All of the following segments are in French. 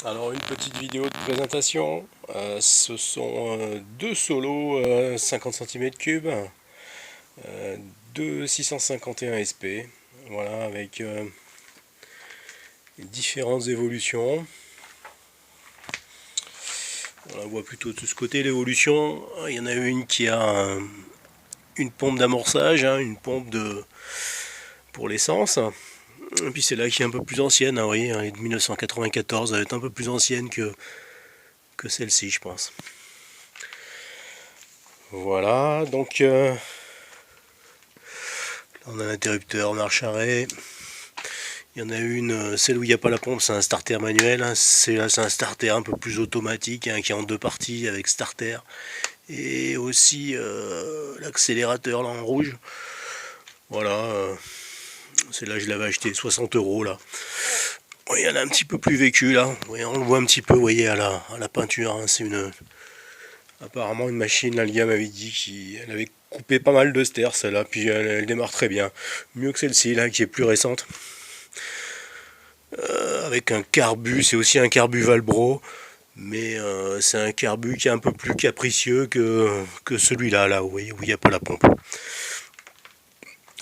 Alors une petite vidéo de présentation, ce sont deux solos 50 cm3, deux 651 SP, voilà, avec différentes évolutions. On voit plutôt de ce côté l'évolution. Il y en a une qui a une pompe d'amorçage, une pompe pour l'essence. Et puis c'est là qui est un peu plus ancienne, vous voyez, elle est de 1994, elle est un peu plus ancienne que celle-ci, je pense. Voilà, donc on a l'interrupteur marche-arrêt. Il y en a une, celle où il n'y a pas la pompe, c'est un starter manuel. C'est un starter un peu plus automatique, qui est en deux parties avec starter. Et aussi l'accélérateur là en rouge. Voilà, celle-là je l'avais acheté 60 € là. Oui, elle est un petit peu plus vécue là. Oui, on le voit un petit peu, vous voyez, à la peinture. C'est apparemment une machine, là, le gars m'avait dit qu'elle avait coupé pas mal de ster, celle-là, puis elle démarre très bien. Mieux que celle-ci, là, qui est plus récente. Avec un carbu, c'est aussi un carbu Valbro, mais c'est un carbu qui est un peu plus capricieux que celui-là, là, vous voyez, où il n'y a pas la pompe.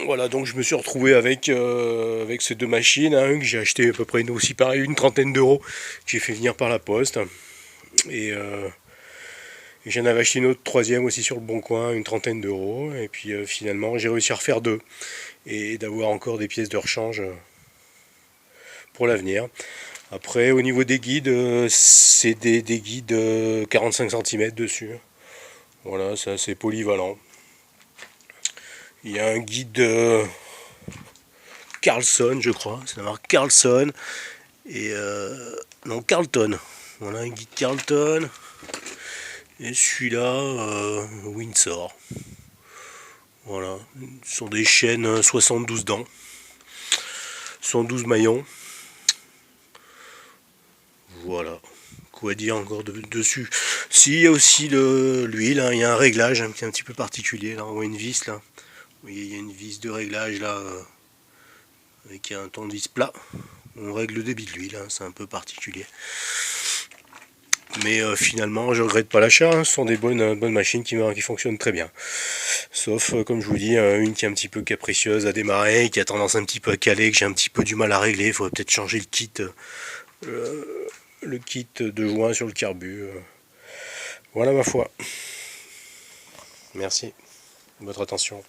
Voilà, donc je me suis retrouvé avec ces deux machines, que j'ai acheté à peu près aussi pareil, une trentaine d'euros, que j'ai fait venir par la poste. Et j'en avais acheté une autre troisième aussi sur le bon coin, une trentaine d'euros. Et puis finalement j'ai réussi à refaire deux et d'avoir encore des pièces de rechange pour l'avenir. Après au niveau des guides, c'est des guides 45 cm dessus. Voilà, c'est assez polyvalent. Il y a un guide Carlson, je crois, c'est la marque Carlson. Et non, Carlton. Voilà, un guide Carlton. Et celui-là, Windsor. Voilà, ce sont des chaînes 72 dents, 112 maillons. Voilà, quoi dire encore dessus. Si, il y a aussi l'huile, il y a un réglage qui est un petit peu particulier, là, on voit une vis là. Vous voyez, il y a une vis de réglage là, avec un tournevis plat. On règle le débit de l'huile, c'est un peu particulier. Mais finalement, je regrette pas l'achat, ce sont des bonnes machines qui fonctionnent très bien. Sauf, comme je vous dis, une qui est un petit peu capricieuse à démarrer, qui a tendance un petit peu à caler, que j'ai un petit peu du mal à régler. Il faudrait peut-être changer le kit de joint sur le carbu. Voilà ma foi. Merci de votre attention.